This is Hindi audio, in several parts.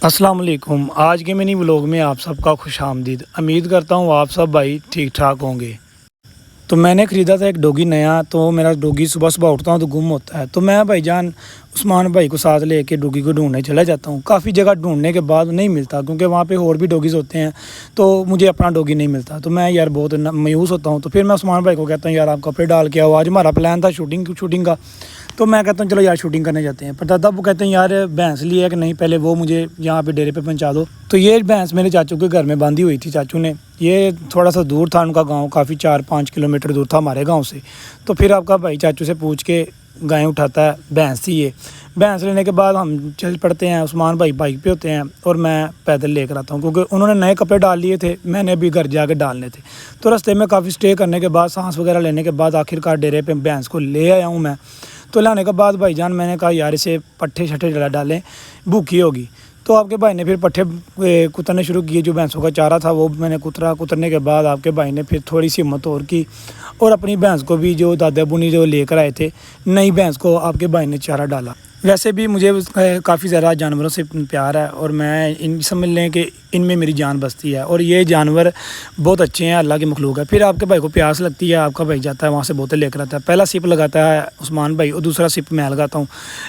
अस्सलाम वालेकुम। आज के मिनी व्लॉग में आप सबका खुशामदीद। उम्मीद करता हूँ आप सब भाई ठीक ठाक होंगे। तो मैंने ख़रीदा था एक डॉगी नया। तो मेरा डॉगी सुबह सुबह उठता हूँ तो गुम होता है। तो मैं भाईजान उस्मान भाई को साथ लेके डॉगी को ढूंढने चला जाता हूँ। काफ़ी जगह ढूंढने के बाद नहीं मिलता, क्योंकि वहाँ पे और भी डॉगीज़ होते हैं। तो मुझे अपना डॉगी नहीं मिलता, तो मैं यार बहुत मायूस होता हूँ। तो फिर मैं उस्मान भाई को कहता हूँ यार आप कपड़े डाल के आओ, आज हमारा प्लान था शूटिंग का। तो मैं कहता हूँ चलो यार शूटिंग करने जाते हैं। पर दादा वो कहते हैं यार भैंस ली है कि नहीं, पहले वो मुझे यहाँ पे डेरे पे पहुँचा दो। तो ये भैंस मेरे चाचू के घर में बांधी हुई थी। चाचू ने, ये थोड़ा सा दूर था उनका गांव, काफ़ी 4-5 किलोमीटर दूर था हमारे गांव से। तो फिर आपका भाई चाचू से पूछ के गायें उठाता है। भैंस थी ये। भैंस लेने के बाद हम चल पड़ते हैं। उस्मान भाई बाइक पे होते हैं और मैं पैदल लेकर आता हूँ, क्योंकि उन्होंने नए कपड़े डाल लिए थे, मैंने अभी घर जाके डालने थे। तो रास्ते में काफ़ी स्टे करने के बाद, सांस वगैरह लेने के बाद आखिरकार डेरे पे भैंस को ले आया हूँ मैं। तो लाने के बाद भाईजान मैंने कहा यार इसे पट्ठे शट्ठे डालें, भूखी होगी। तो आपके भाई ने फिर पट्ठे कुतरने शुरू किए। जो भैंसों का चारा था वो मैंने कुतरने के बाद आपके भाई ने फिर थोड़ी सी हिम्मत और की और अपनी भैंस को भी, जो दादा बुनी जो लेकर आए थे, नई भैंस को आपके भाई ने चारा डाला। वैसे भी मुझे काफ़ी ज़्यादा जानवरों से प्यार है और मैं इन समझ लें कि इनमें मेरी जान बसती है। और ये जानवर बहुत अच्छे हैं, अल्लाह की मखलूक है। फिर आपके भाई को प्यास लगती है, आपका भाई जाता है वहाँ से बोतल लेकर आता है। पहला सिप लगाता है उस्मान भाई और दूसरा सिप मैं लगाता हूँ।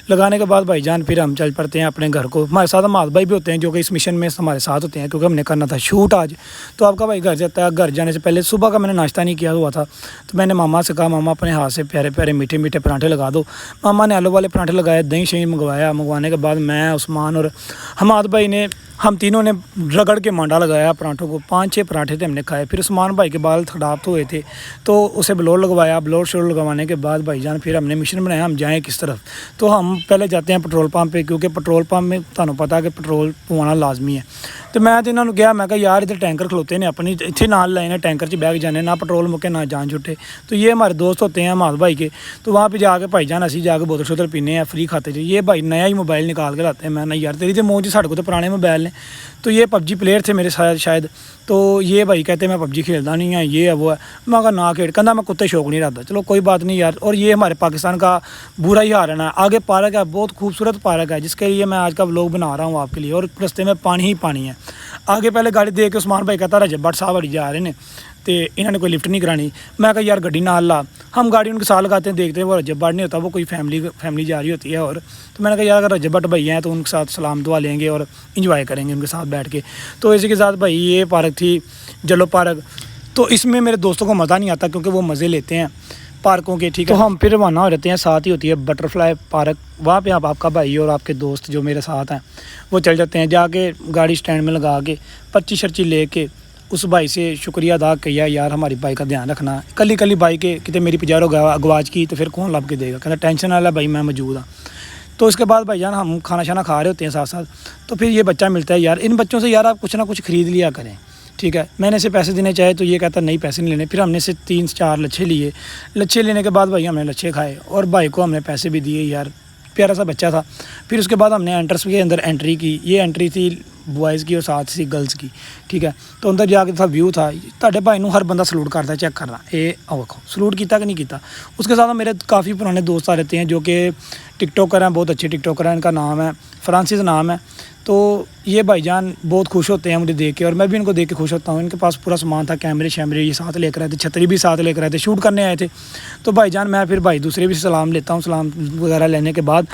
लगाने के बाद भाईजान फिर हम चल पड़ते हैं अपने घर को। हमारे साथ हमारे भाई भी होते हैं जो कि इस मिशन में हमारे साथ होते हैं, क्योंकि हमने करना था शूट आज। तो आपका भाई घर जाता है। घर जाने से पहले सुबह का मैंने नाश्ता नहीं किया हुआ था, तो मैंने मामा से कहा मामा अपने हाथ से प्यारे प्यारे मीठे मीठे पराठे लगा दो। मामा ने आलू वाले पराठे लगाए, दही शही मंगवाने के बाद मैं, उस्मान और हमाद भाई ने, हम तीनों ने रगड़ के मांडा लगाया पराठों को। 5-6 पराठे थे हमने खाए। फिर उस्मान भाई के बाल खराब हुए थे तो उसे ब्लोर लगवाया। ब्लोर शोर लगवाने के बाद भाईजान फिर हमने मिशन बनाया हम जाएं किस तरफ। तो हम पहले जाते हैं पेट्रोल पंप पे, क्योंकि पेट्रोल पंप में तुहानू पता है कि पेट्रोल पवाना लाजमी है। तो मैं तो इन्होंने कहा, मैं कहा यार इधर टैंकर खलोते ने अपनी, इतने नाल लाए ने टैंकर च बैग जाने, ना पेट्रोल मुके ना जान छुट्टे। तो ये हमारे दोस्त होते हैं हमाद भाई के। तो वहाँ पे जाके भाईजान असी जाके बोतल शोतल पीने हैं फ्री खाते थे। ये भाई नया ही मोबाइल निकाल के लाते हैं। मैं ना यार तेरी तो मौज, साढ़े को तो पुराने मोबाइल ने। तो ये पबजी प्लेयर थे मेरे साथ शायद। तो ये भाई कहते मैं पबजी खेलता नहीं है, ये है वो है। मैं कहा ना खेल, कहना मैं कुत्ते शौक नहीं रहता। चलो कोई बात नहीं यार। और ये हमारे पाकिस्तान का बुरा ही हाल है ना। आगे पार्क है, बहुत खूबसूरत पार्क है, जिसके लिए मैं आज का व्लॉग बना रहा हूँ आपके लिए। और रस्ते में पानी ही पानी है। आगे पहले गाड़ी देख के उस्मान भाई कहता रजब भट्ट साहब अड़ी जा रहे हैं तो इन्होंने कोई लिफ्ट नहीं करानी। मैं कहा यार गड्डी नाल ला। हम गाड़ी उनके साथ लगाते हैं, देखते हैं वो रजब भट्ट नहीं होता, वो कोई फैमिली जा रही होती है। और तो मैंने कहा यार अगर रजब भट्ट भैया हैं तो उनके साथ सलाम दुआ लेंगे और इंजॉय करेंगे उनके साथ बैठ के। तो इसी के साथ भाई ये पार्क थी जलो पार्क। तो इसमें मेरे दोस्तों को मज़ा नहीं आता, क्योंकि वो मज़े लेते हैं पार्कों के, ठीक है। तो हम फिर रवाना हो जाते हैं। साथ ही होती है बटरफ्लाई पार्क, वहाँ पे आपका भाई और आपके दोस्त जो मेरे साथ हैं वो चल जाते हैं। जाके गाड़ी स्टैंड में लगा के पर्ची शर्ची ले के उस भाई से शुक्रिया अदा किया, यार हमारी बाइक का ध्यान रखना। कली बाइक के कितने मेरी पिजारो गवाच की तो फिर कौन लब के देगा। कहना टेंशन वाला भाई मैं मौजूद हाँ। तो उसके बाद भाईजान हम खाना शाना खा रहे होते हैं साथ साथ। तो फिर ये बच्चा मिलता है। यार इन बच्चों से यार आप कुछ ना कुछ ख़रीद लिया करें, ठीक है। मैंने इसे पैसे देने चाहे तो ये कहता नहीं पैसे नहीं लेने। फिर हमने से 3-4 लच्छे लिए। लच्छे लेने के बाद भाई हमने लच्छे खाए और भाई को हमने पैसे भी दिए। यार प्यारा सा बच्चा था। फिर उसके बाद हमने एंट्रेंस के अंदर एंट्री की। ये एंट्री थी बॉयज़ की और साथ ही गर्ल्स की, ठीक है। तो अंदर जाके था व्यू था। ताड़े भाई नूं हर बंदा सलूट करता है, चेक करना ये देखो सलूट किया कि नहीं किया। उसके साथ मेरे काफ़ी पुराने दोस्त आ रहते हैं जो कि टिकटॉकर हैं, बहुत अच्छे टिकटॉकर हैं। इनका नाम है फ्रांसिस नाम है। तो ये भाईजान बहुत खुश होते हैं मुझे देख के और मैं भी इनको देख के खुश होता हूँ। इनके पास पूरा सामान था, कैमरे शैमरे ये साथ लेकर आए थे, छतरी भी साथ लेकर आए थे, शूट करने आए थे। तो भाईजान मैं फिर भाई दूसरे भी सलाम लेता हूँ। सलाम वगैरह लेने के बाद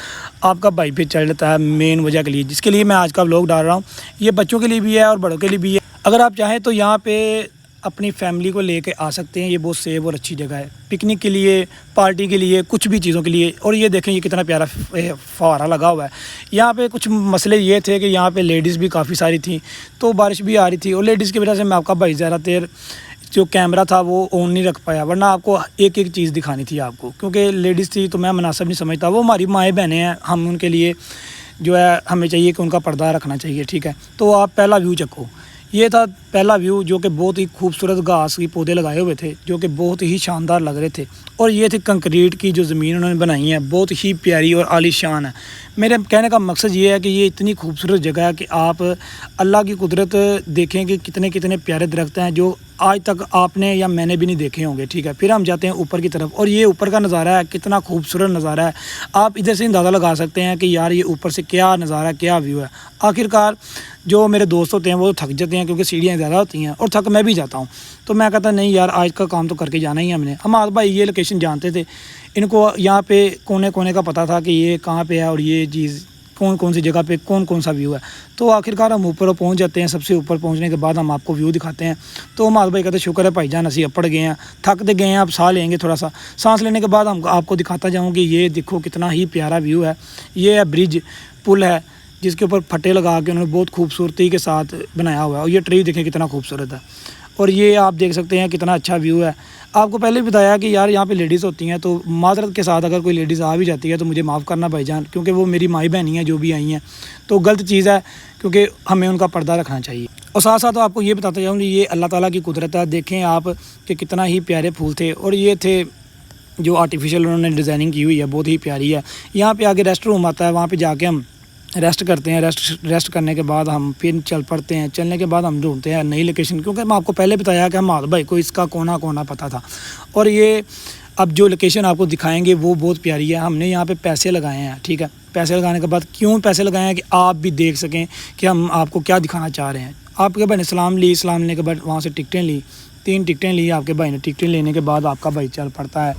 आपका भाई फिर चल लेता है मेन वजह के लिए, जिसके लिए मैं आज का व्लॉग डाल रहा हूँ। ये बच्चों के लिए भी है और बड़ों के लिए भी है। अगर आप चाहें तो यहाँ पे अपनी फैमिली को लेके आ सकते हैं। ये बहुत सेफ और अच्छी जगह है पिकनिक के लिए, पार्टी के लिए, कुछ भी चीज़ों के लिए। और ये देखें ये कितना प्यारा फव्वारा लगा हुआ है। यहाँ पे कुछ मसले ये थे कि यहाँ पे लेडीज़ भी काफ़ी सारी थी, तो बारिश भी आ रही थी और लेडीज़ की वजह से मैं आपका भाई ज़रा देर जो कैमरा था वो ऑन नहीं रख पाया, वरना आपको एक एक चीज़ दिखानी थी आपको, क्योंकि लेडीज़ थी तो मैं मुनासिब नहीं समझता। वो हमारी माएँ बहनें हैं, हम उनके लिए जो है हमें चाहिए कि उनका पर्दा रखना चाहिए, ठीक है। तो आप पहला व्यू चखो। ये था पहला व्यू जो कि बहुत ही खूबसूरत घास के पौधे लगाए हुए थे जो कि बहुत ही शानदार लग रहे थे। और ये थी कंक्रीट की जो ज़मीन उन्होंने बनाई है, बहुत ही प्यारी और आलीशान है। मेरे कहने का मकसद ये है कि ये इतनी खूबसूरत जगह है कि आप अल्लाह की कुदरत देखें कि कितने कितने प्यारे दरख्त हैं जो आज तक आपने या मैंने भी नहीं देखे होंगे, ठीक है। फिर हम जाते हैं ऊपर की तरफ और ये ऊपर का नज़ारा है, कितना खूबसूरत नज़ारा है। आप इधर से अंदाज़ा लगा सकते हैं कि यार ये ऊपर से क्या नज़ारा, क्या व्यू है। आखिरकार जो मेरे दोस्त होते हैं वो थक जाते हैं क्योंकि सीढ़ियाँ ज़्यादा होती हैं और थक मैं भी जाता हूँ। तो मैं कहता नहीं यार आज का काम तो करके जाना ही है हमने। हम भाई ये लोकेशन जानते थे, इनको यहाँ पे कोने कोने का पता था कि ये कहाँ पे है और ये चीज़ कौन कौन सी जगह पे कौन कौन सा व्यू है। तो आखिरकार हम ऊपर पहुँच जाते हैं। सबसे ऊपर पहुँचने के बाद हम आपको व्यू दिखाते हैं। तो हमाद भाई कहते शुक्र है भाईजान असी अपड़ गए हैं, थक तो गए हैं, अब साह लेंगे थोड़ा सा। सांस लेने के बाद हम आपको दिखाता जाऊँ कि ये देखो कितना ही प्यारा व्यू है। ये है ब्रिज, पुल है जिसके ऊपर फटे लगा के उन्होंने बहुत खूबसूरती के साथ बनाया हुआ है। और ये ट्री देखें कितना खूबसूरत है। और ये आप देख सकते हैं कितना अच्छा व्यू है। आपको पहले भी बताया कि यार यहाँ पे लेडीज़ होती हैं, तो माजरत के साथ अगर कोई लेडीज़ आ भी जाती है तो मुझे माफ़ करना भाईजान, क्योंकि वो मेरी माई बहनी हैं जो भी आई हैं। तो गलत चीज़ है क्योंकि हमें उनका पर्दा रखना चाहिए। और साथ साथ आपको ये बताता जाऊँ ये अल्लाह ताला की कुदरत है। देखें आप कि कितना ही प्यारे फूल थे और ये थे जो आर्टिफिशियल उन्होंने डिज़ाइनिंग की हुई है, बहुत ही प्यारी है। यहाँ पर आगे रेस्ट रूम आता है, वहाँ पर जाके हम रेस्ट करते हैं। रेस्ट करने के बाद हम फिर चल पड़ते हैं। चलने के बाद हम ढूंढते हैं नई लोकेशन, क्योंकि मैं आपको पहले बताया कि हमाद भाई को इसका कोना कोना पता था। और ये अब जो लोकेशन आपको दिखाएंगे वो बहुत प्यारी है। हमने यहाँ पे पैसे लगाए हैं, ठीक है। पैसे लगाने के बाद क्यों पैसे लगाए हैं कि आप भी देख सकें कि हम आपको क्या दिखाना चाह रहे हैं। आपके भाई ने सलाम लेने के बाद वहाँ से टिकटें ली, 3 टिकटें ली आपके भाई ने। टिकटें लेने के बाद आपका भाई चल पड़ता है।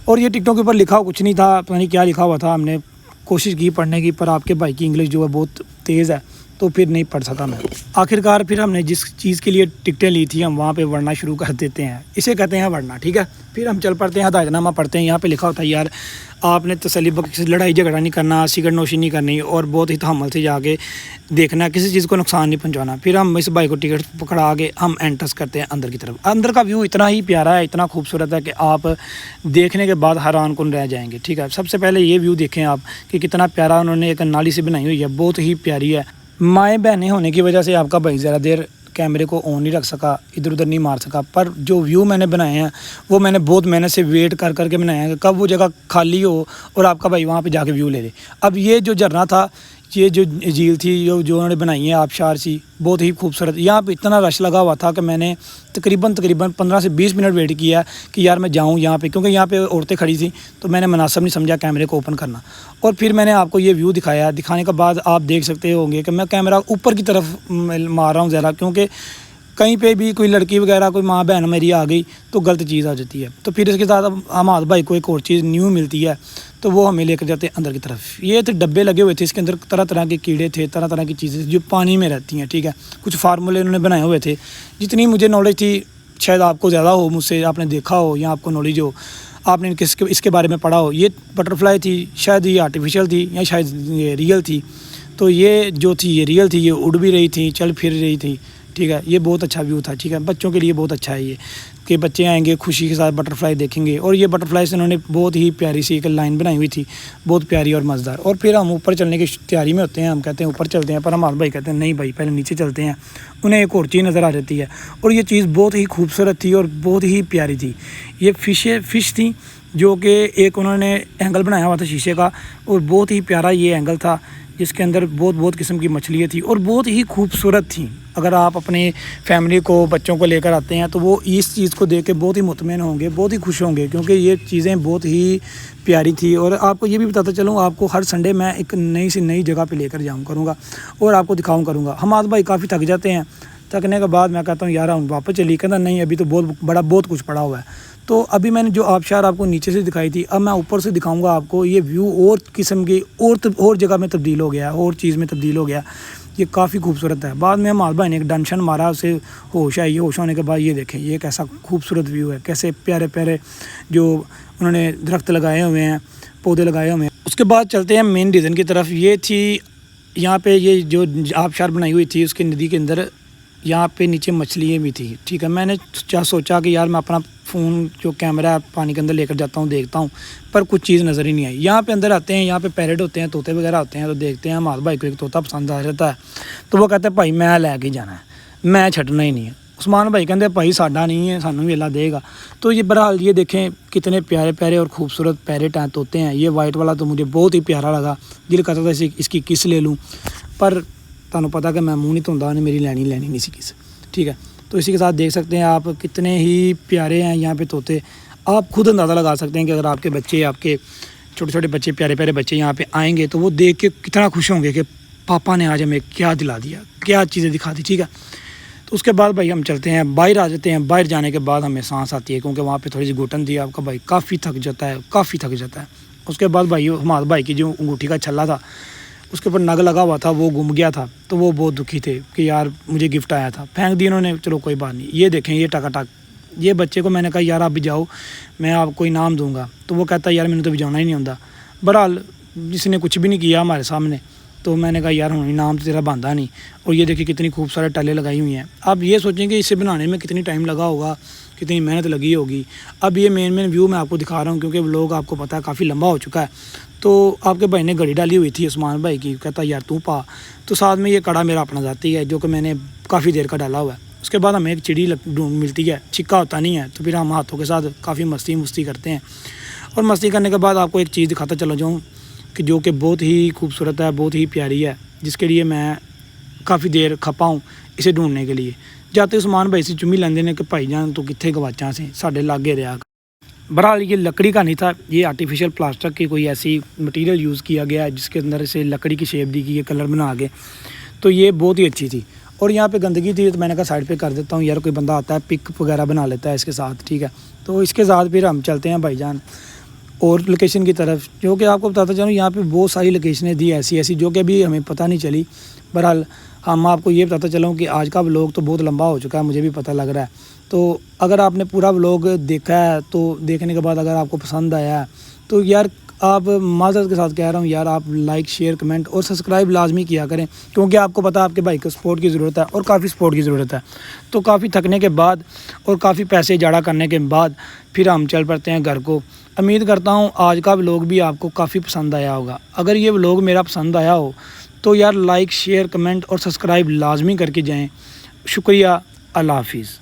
और ये टिकटों के ऊपर लिखा कुछ नहीं था, पता नहीं क्या लिखा हुआ था। हमने कोशिश की पढ़ने की, पर आपके भाई की इंग्लिश जो है बहुत तेज़ है, तो फिर नहीं पढ़ सका मैं। आखिरकार फिर हमने जिस चीज़ के लिए टिकटें ली थी हम वहाँ पे वरना शुरू कर देते हैं। इसे कहते हैं वरना, ठीक है। फिर हम चल पड़ते हैं, हदायतनामा पढ़ते हैं। यहाँ पे लिखा होता है यार आपने तसल्ली बख्श लड़ाई झगड़ा नहीं करना, सिगरेट नोशी नहीं करनी और बहुत ही तहम्मुल से जाके देखना, किसी चीज़ को नुकसान नहीं पहुँचाना। फिर हम इस भाई को टिकट पकड़ा के हम एंट्रेंस करते हैं अंदर की तरफ। अंदर का व्यू इतना ही प्यारा है, इतना खूबसूरत है कि आप देखने के बाद हैरान कुन रह जाएंगे, ठीक है। सबसे पहले ये व्यू देखें आप कि कितना प्यारा उन्होंने एक नाली से बनाई हुई है, बहुत ही प्यारी है। माएँ बहनें होने की वजह से आपका भाई ज़रा देर कैमरे को ऑन नहीं रख सका, इधर उधर नहीं मार सका। पर जो व्यू मैंने बनाए हैं वो मैंने बहुत मेहनत से वेट कर करके बनाए हैं, कब वो जगह खाली हो और आपका भाई वहाँ पे जाके व्यू ले ले। अब ये जो झरना था, ये जो झील थी जो उन्होंने बनाई है आबशार सी, बहुत ही खूबसूरत। यहाँ पे इतना रश लगा हुआ था कि मैंने तकरीबन 15 से 20 मिनट वेट किया कि यार मैं जाऊँ यहाँ पे, क्योंकि यहाँ पे औरतें खड़ी थी तो मैंने मुनासिब नहीं समझा कैमरे को ओपन करना। और फिर मैंने आपको ये व्यू दिखाया। दिखाने के बाद आप देख सकते होंगे कि मैं कैमरा ऊपर की तरफ मार रहा हूँ ज़रा, क्योंकि कहीं पे भी कोई लड़की वगैरह कोई माँ बहन मेरी आ गई तो गलत चीज़ आ जाती है। तो फिर इसके साथ हमाद भाई को एक और चीज़ न्यू मिलती है, तो वो हमें लेकर जाते हैं अंदर की तरफ। ये थे डब्बे लगे हुए थे, इसके अंदर तरह तरह के कीड़े थे, तरह तरह की चीज़ें जो पानी में रहती हैं, ठीक है। कुछ फार्मूले उन्होंने बनाए हुए थे। जितनी मुझे नॉलेज थी, शायद आपको ज़्यादा हो मुझसे, आपने देखा हो या आपको नॉलेज हो, आपने इसके बारे में पढ़ा हो। ये बटरफ्लाई थी, शायद ये आर्टिफिशियल थी या शायद ये रियल थी। तो ये जो थी ये रियल थी, ये उड़ भी रही थी, चल फिर रही थी, ठीक है। ये बहुत अच्छा व्यू था, ठीक है। बच्चों के लिए बहुत अच्छा है ये कि बच्चे आएंगे खुशी के साथ बटरफ्लाई देखेंगे। और ये बटरफ्लाई से उन्होंने बहुत ही प्यारी सी एक लाइन बनाई हुई थी, बहुत प्यारी और मज़ेदार। और फिर हम ऊपर चलने की तैयारी में होते हैं, हम कहते हैं ऊपर चलते हैं, पर हमारे भाई कहते हैं नहीं भाई पहले नीचे चलते हैं। उन्हें एक और चीज़ नज़र आ जाती है और ये चीज़ बहुत ही खूबसूरत थी और बहुत ही प्यारी थी। ये फ़िश थी जो कि एक उन्होंने एंगल बनाया हुआ था शीशे का, और बहुत ही प्यारा ये एंगल था जिसके अंदर बहुत किस्म की मछलियाँ थी और बहुत ही खूबसूरत थी। अगर आप अपने फैमिली को, बच्चों को लेकर आते हैं तो वो इस चीज़ को देख के बहुत ही मुतमईन होंगे, बहुत ही खुश होंगे, क्योंकि ये चीज़ें बहुत ही प्यारी थी। और आपको ये भी बताता चलूँ, आपको हर संडे मैं एक नई जगह पे लेकर जाऊँ करूँगा और आपको दिखाऊँ करूँगा। हमाद भाई काफ़ी थक जाते हैं, थकने के बाद मैं कहता हूँ यार हम वापस चलिए, कहता नहीं अभी तो बहुत कुछ पड़ा हुआ है। तो अभी मैंने जो आबशार आपको नीचे से दिखाई थी, अब मैं ऊपर से दिखाऊंगा आपको। ये व्यू और किस्म की और जगह में तब्दील हो गया, और चीज़ में तब्दील हो गया। ये काफ़ी खूबसूरत है। बाद में हमारे भाई ने एक डंशन मारा, उसे होश आई। होश होने के बाद ये देखें ये कैसा खूबसूरत व्यू है, कैसे प्यारे प्यारे जो उन्होंने दरख्त लगाए हुए हैं, पौधे लगाए हुए हैं। उसके बाद चलते हैं मेन रीज़न की तरफ। ये थी यहाँ पे ये जो आबशार बनाई हुई थी उसके नदी के अंदर, यहाँ पे नीचे मछलियाँ भी थी, ठीक है। मैंने सोचा कि यार मैं अपना फ़ोन जो कैमरा है पानी के अंदर लेकर जाता हूँ, देखता हूँ, पर कुछ चीज़ नज़र ही नहीं आई। यहाँ पे अंदर आते हैं, यहाँ पे पैरेट होते हैं, तोते वगैरह होते हैं, तो देखते हैं। हमारे भाई को एक तोता पसंद आ जाता है तो वो कहते हैं भाई मैं लैके जाना है, मैं छड्डना ही नहीं है। उस्मान भाई कहते भाई साडा नहीं है, सानू भी अल्लाह देगा। तो ये बहरहाल ये देखें कितने प्यारे प्यारे और खूबसूरत पैरेट हैं, तोते हैं। ये वाइट वाला तो मुझे बहुत ही प्यारा लगा, दिल करता था इसकी किस ले लूँ, पर तुहानू पता कि मैं मुँह नहीं धोंदा, मेरी लैनी नहीं सी किस, ठीक है। तो इसी के साथ देख सकते हैं आप कितने ही प्यारे हैं यहाँ पे तोते। आप खुद अंदाज़ा लगा सकते हैं कि अगर आपके बच्चे, आपके छोटे छोटे बच्चे, प्यारे प्यारे बच्चे यहाँ पे आएंगे तो वो देख के कितना खुश होंगे कि पापा ने आज हमें क्या दिला दिया, क्या चीज़ें दिखा दी। ठीक है, तो उसके बाद भाई हम चलते हैं बाहर, आ जाते हैं। बाहर जाने के बाद हमें सांस आती है क्योंकि वहाँ पे थोड़ी सी घुटन थी। आपका भाई काफ़ी थक जाता है, काफ़ी थक जाता है। उसके बाद भाई हमारे भाई की जो अंगूठी का छल्ला था उसके ऊपर नग लगा हुआ था, वो गुम गया था। तो वो बहुत दुखी थे कि यार मुझे गिफ्ट आया था, फेंक दी उन्होंने। चलो कोई बात नहीं, ये देखें ये टकाटक। ये बच्चे को मैंने कहा यार आप भी जाओ, मैं आपको इनाम दूंगा। तो वो कहता यार मैंने तो भी जाना ही नहीं होता। बहरहाल जिसने कुछ भी नहीं किया हमारे सामने, तो मैंने कहा यार हूँ इनाम तो तेरा बांधा नहीं। और ये देखिए कितनी खूबसूरत टल्ले लगाई हुई हैं। आप ये सोचेंगे इसे बनाने में कितनी टाइम लगा होगा, कितनी मेहनत लगी होगी। अब ये मेन व्यू मैं आपको दिखा रहा हूँ क्योंकि व्लॉग आपको पता है काफ़ी लंबा हो चुका है। तो आपके भाई ने घड़ी डाली हुई थी उस्मान भाई की, कहता यार तू पा। तो साथ में ये कड़ा मेरा अपना जाती है जो कि मैंने काफ़ी देर का डाला हुआ है। उसके बाद हमें एक चिड़ी मिलती है, छिक्का होता नहीं है, तो फिर हम हाथों के साथ काफ़ी मस्ती करते हैं। और मस्ती करने के बाद आपको एक चीज़ दिखाता चला जाऊँ कि जो कि बहुत ही खूबसूरत है, बहुत ही प्यारी है, जिसके लिए मैं काफ़ी देर खपा हूँ इसे ढूंढने के लिए। जाते उस्मान भाई से चुम्मी लेंदे ने कि भाई जान तो कितने गवाचा से साढ़े लागे रहा। बहरहाल ये लकड़ी का नहीं था, ये आर्टिफिशियल प्लास्टिक की कोई ऐसी मटेरियल यूज़ किया गया है जिसके अंदर से लकड़ी की शेप दी गई है, कलर बना के। तो ये बहुत ही अच्छी थी। और यहाँ पे गंदगी थी तो मैंने कहा साइड पे कर देता हूँ यार, कोई बंदा आता है पिक वगैरह बना लेता है इसके साथ। ठीक है, तो इसके साथ फिर हम चलते हैं भाईजान और लोकेशन की तरफ, जो कि आपको बताता चलूँ यहाँ पे बहुत सारी लोकेशनें दी ऐसी जो कि अभी हमें पता नहीं चली। बहरहाल हम आपको ये बताता चलूँ कि आज का व्लॉग तो बहुत लंबा हो चुका है, मुझे भी पता लग रहा है। तो अगर आपने पूरा व्लॉग देखा है तो देखने के बाद अगर आपको पसंद आया है तो यार आप माज़रत के साथ कह रहा हूँ यार, आप लाइक शेयर कमेंट और सब्सक्राइब लाजमी किया करें क्योंकि आपको पता है आपके भाई को सपोर्ट की ज़रूरत है और काफ़ी सपोर्ट की ज़रूरत है। तो काफ़ी थकने के बाद और काफ़ी पैसे जड़ा करने के बाद फिर हम चल पड़ते हैं घर को। उम्मीद करता हूँ आज का व्लॉग भी आपको काफ़ी पसंद आया होगा। अगर ये व्लॉग मेरा पसंद आया हो तो यार लाइक शेयर कमेंट और सब्सक्राइब लाजमी करके जाएँ। शुक्रिया, अल्लाह हाफिज़।